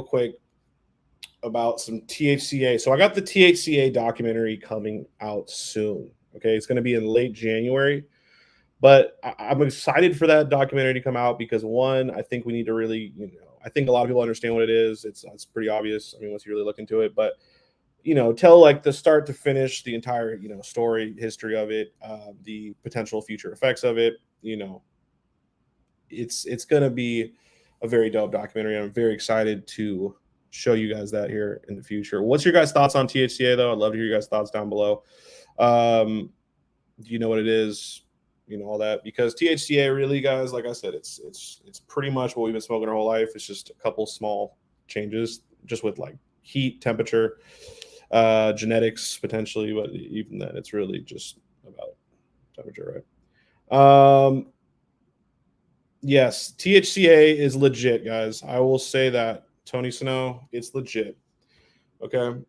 quick about some THCA. So I got the THCA documentary coming out soon. Okay, it's going to be in late January, but I'm excited for that documentary to come out because one, I think we need to really, I think a lot of people understand what it is. It's pretty obvious. I mean, once you really look into it, but tell like the start to finish the entire story history of it, the potential future effects of it. It's gonna be a very dope documentary. I'm very excited to show you guys that here in the future. What's your guys' thoughts on THCA though? I'd love to hear your guys' thoughts down below. Do you know what it is? All that, because THCA really, guys, like I said, it's pretty much what we've been smoking our whole life. It's just a couple small changes, just with like heat, temperature, genetics potentially, but even then, it's really just about temperature, right? Yes, THCA is legit, guys. I will say that. Tony Snow, it's legit. Okay.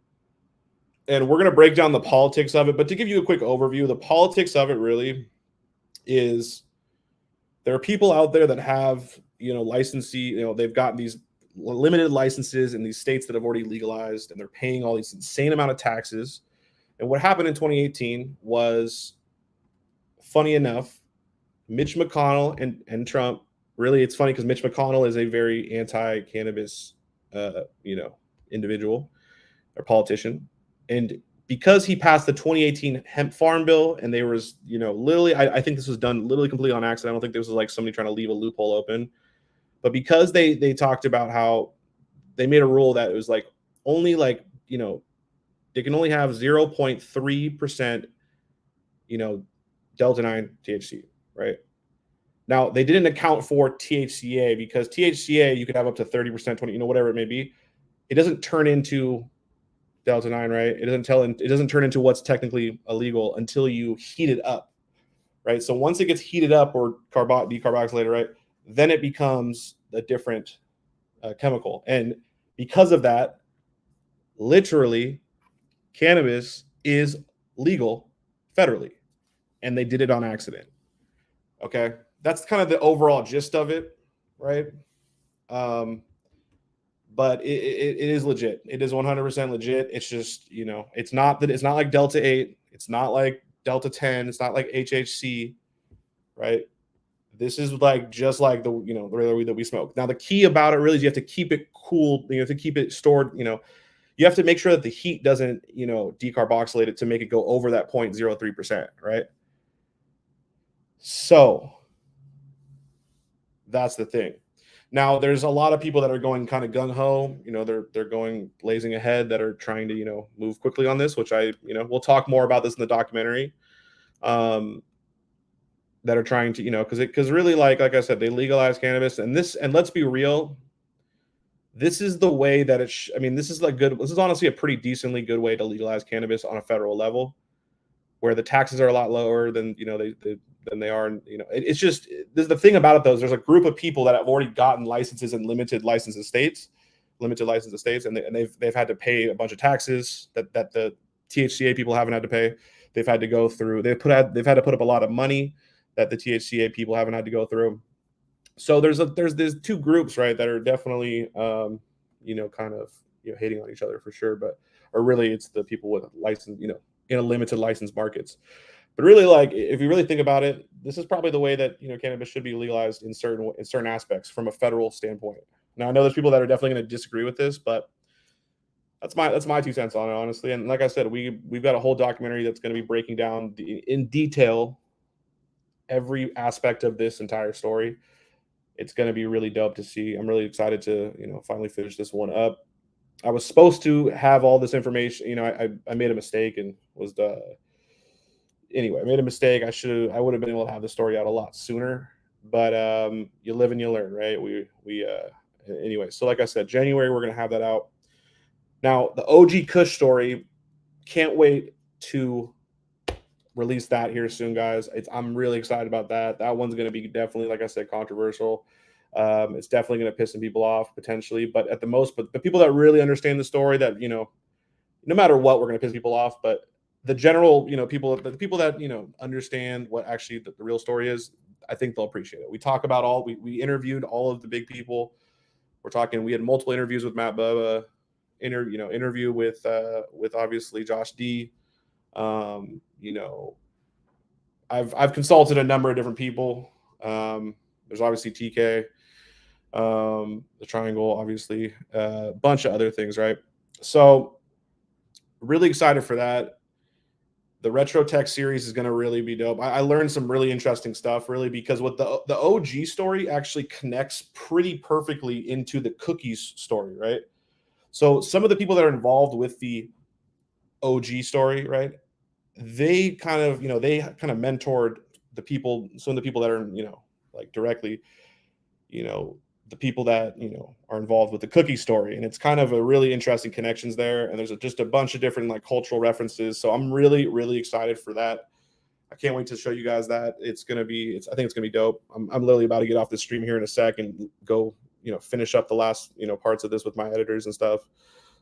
And we're going to break down the politics of it. But to give you a quick overview, the politics of it really is there are people out there that have, licensee, they've gotten these limited licenses in these states that have already legalized, and they're paying all these insane amount of taxes. And what happened in 2018 was, funny enough, Mitch McConnell and Trump, really, it's funny because Mitch McConnell is a very anti-cannabis, individual or politician. And because he passed the 2018 hemp farm bill, and there was, literally, I think this was done literally completely on accident. I don't think this was like somebody trying to leave a loophole open. But because they talked about how they made a rule that it was like only like, they can only have 0.3%, Delta 9 THC, right? Now, they didn't account for THCA because THCA, you could have up to 30%, 20, whatever it may be. It doesn't turn into Delta 9, right? It doesn't turn into what's technically illegal until you heat it up, right? So once it gets heated up or decarboxylated, right, then it becomes a different chemical. And because of that, literally, cannabis is legal federally, and they did it on accident. Okay, that's kind of the overall gist of it, right? But it is legit. It is 100% legit. It's just, it's not like Delta 8. It's not like Delta 10. It's not like HHC, right? This is like just like the regular weed that we smoke. Now, the key about it really is you have to keep it cool. You have to keep it stored. You have to make sure that the heat doesn't, decarboxylate it to make it go over that 0.03%, right? So that's the thing. Now, there's a lot of people that are going kind of gung-ho, they're going blazing ahead, that are trying to, move quickly on this, which we'll talk more about this in the documentary, that are trying to, because really, like I said, they legalize cannabis, and let's be real, this is the way that this is this is honestly a pretty decently good way to legalize cannabis on a federal level, where the taxes are a lot lower than, than they are. It's just, there's the thing about it though, is there's a group of people that have already gotten licenses in limited license states, and they've had to pay a bunch of taxes that the THCA people haven't had to pay. They've had to go through, they've had to put up a lot of money that the THCA people haven't had to go through. So there's two groups, right, that are definitely kind of hating on each other for sure, or really it's the people with license, in a limited license markets. But really, like, if you really think about it, this is probably the way that cannabis should be legalized in certain aspects from a federal standpoint. Now, I know there's people that are definitely going to disagree with this, but that's my 2 cents on it, honestly. And like I said, we've got a whole documentary that's going to be breaking down in detail every aspect of this entire story. It's going to be really dope to see. I'm really excited to finally finish this one up. I was supposed to have all this information. I made a mistake and was anyway, I made a mistake. I would have been able to have the story out a lot sooner, but you live and you learn, right? Anyway, so like I said, January, we're going to have that out. Now, the OG Kush story, can't wait to release that here soon, guys. I'm really excited about that. That one's going to be definitely, like I said, controversial. It's definitely going to piss some people off potentially, but the people that really understand the story, that no matter what, we're going to piss people off. But the general, the people that understand what actually the real story is, I think they'll appreciate it. We talk about we interviewed all of the big people. We're talking. We had multiple interviews with Matt Bubba, interview with obviously Josh D. You know, I've consulted a number of different people. There's obviously TK, the Triangle, obviously, a bunch of other things, right? So really excited for that. The Retro Tech series is going to really be dope. I learned some really interesting stuff, really, because what the OG story actually connects pretty perfectly into the Cookies story, right? So some of the people that are involved with the OG story, right? They kind of, they kind of mentored the people, some of the people that are, like directly, the people that, are involved with the Cookie story. And it's kind of a really interesting connections there. And there's just a bunch of different like cultural references. So I'm really, really excited for that. I can't wait to show you guys that. I think it's going to be dope. I'm literally about to get off the stream here in a sec and go, finish up the last, parts of this with my editors and stuff.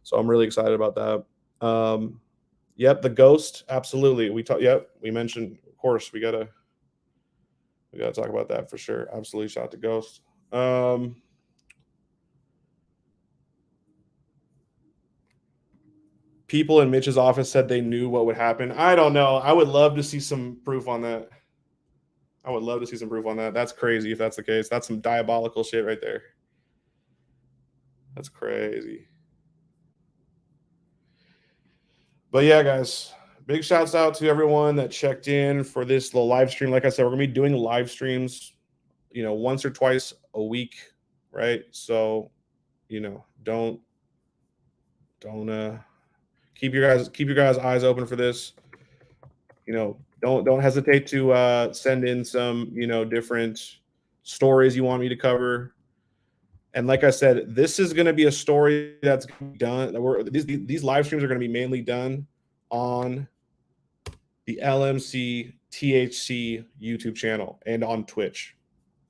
So I'm really excited about that. Yep. The Ghost. Absolutely. We mentioned, of course, we gotta talk about that for sure. Absolutely. Shout out to Ghost. People in Mitch's office said they knew what would happen. I don't know. I would love to see some proof on that. That's crazy if that's the case. That's some diabolical shit right there. That's crazy. But yeah, guys, big shouts out to everyone that checked in for this little live stream. Like I said, we're gonna be doing live streams, once or twice a week, right? So, don't keep your guys' eyes open for this. Don't hesitate to send in some, different stories you want me to cover. And like I said, this is going to be a story that's done. These live streams are going to be mainly done on the LMC THC YouTube channel and on Twitch.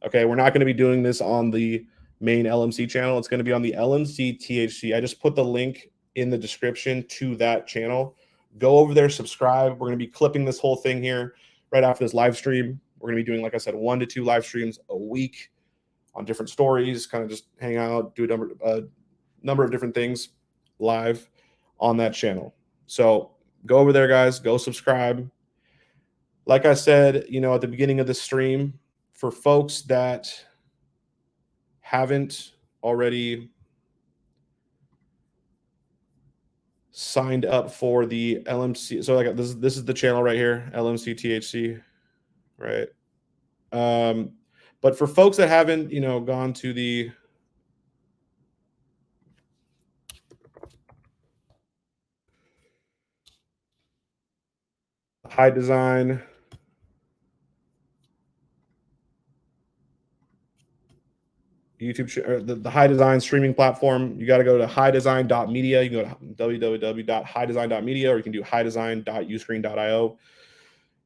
Okay, we're not going to be doing this on the main LMC channel. It's going to be on the LMC THC. I just put the link in the description to that channel. Go over there, subscribe. We're going to be clipping this whole thing here right after this live stream. We're going to be doing, like I said, 1 to 2 live streams a week on different stories, kind of just hang out, do a number of different things live on that channel. So go over there, guys. Go subscribe. Like I said, at the beginning of the stream, for folks that haven't already signed up for the LMC, so like this is the channel right here, LMC THC, right? But for folks that haven't, gone to the High Design YouTube, the High Design streaming platform, you got to go to highdesign.media. You can go to www.highdesign.media, or you can do highdesign.uscreen.io.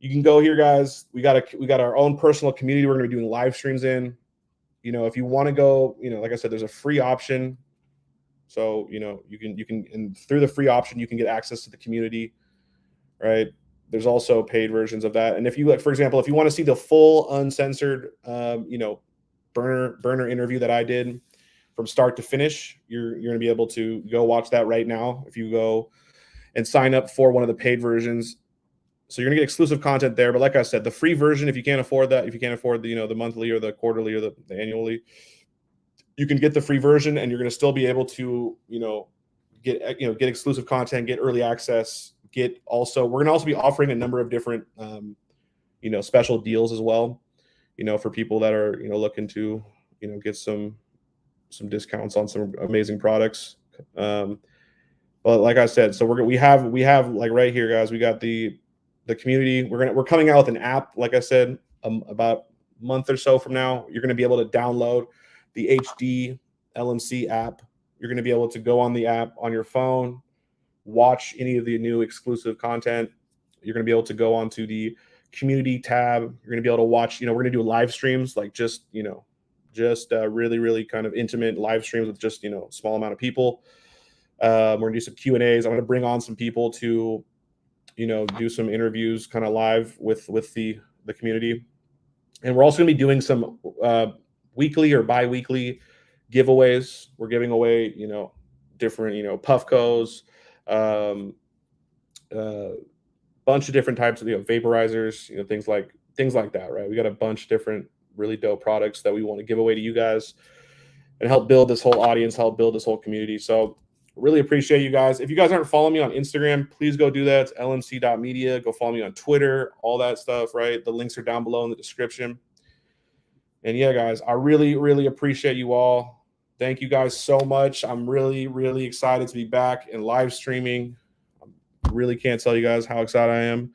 You can go here, guys. We got our own personal community we're going to be doing live streams in. If you want to go, like I said, there's a free option. So, you can, and through the free option, you can get access to the community, right? There's also paid versions of that. And if you, like, for example, if you want to see the full uncensored, burner interview that I did from start to finish, you're going to be able to go watch that right now if you go and sign up for one of the paid versions. So you're going to get exclusive content there. But like I said, the free version, if you can't afford that, if you can't afford the, the monthly or the quarterly or the annually, you can get the free version, and you're going to still be able to, get exclusive content, get early access, we're going to also be offering a number of different, special deals as well, for people that are, looking to, get some discounts on some amazing products. But like I said, so we have like right here, guys, we got the community. We're coming out with an app, like I said, about a month or so from now. You're going to be able to download the HD LMC app. You're going to be able to go on the app on your phone, watch any of the new exclusive content. You're going to be able to go onto the community tab. You're going to be able to watch, we're going to do live streams, like just really, really kind of intimate live streams with just, small amount of people. We're going to do some Q&As. I'm going to bring on some people to, do some interviews kind of live with the community. And we're also going to be doing some weekly or bi-weekly giveaways. We're giving away, you know, different, you know, Puffcos, um, uh, bunch of different types of, you know, vaporizers, you know, things like that, right? We got a bunch of different really dope products that we want to give away to you guys and help build this whole audience, help build this whole community. So really appreciate you guys. If you guys aren't following me on Instagram, please go do that. It's lmc.media. Go follow me on Twitter, all that stuff, right? The links are down below in the description. And yeah, guys, I really, really appreciate you all. Thank you guys so much. I'm really, really excited to be back and live streaming. I really can't tell you guys how excited I am.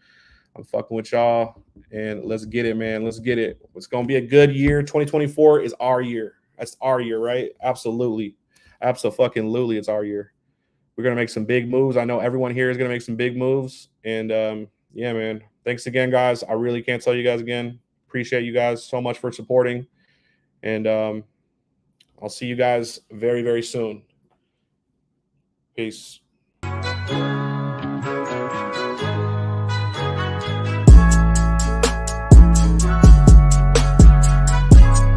I'm fucking with y'all. And let's get it, man. Let's get it. It's going to be a good year. 2024 is our year. That's our year, right? Absolutely. Absolutely. It's our year. We're going to make some big moves. I know everyone here is going to make some big moves. And yeah, man. Thanks again, guys. I really can't tell you guys again. Appreciate you guys so much for supporting. And I'll see you guys very, very soon. Peace.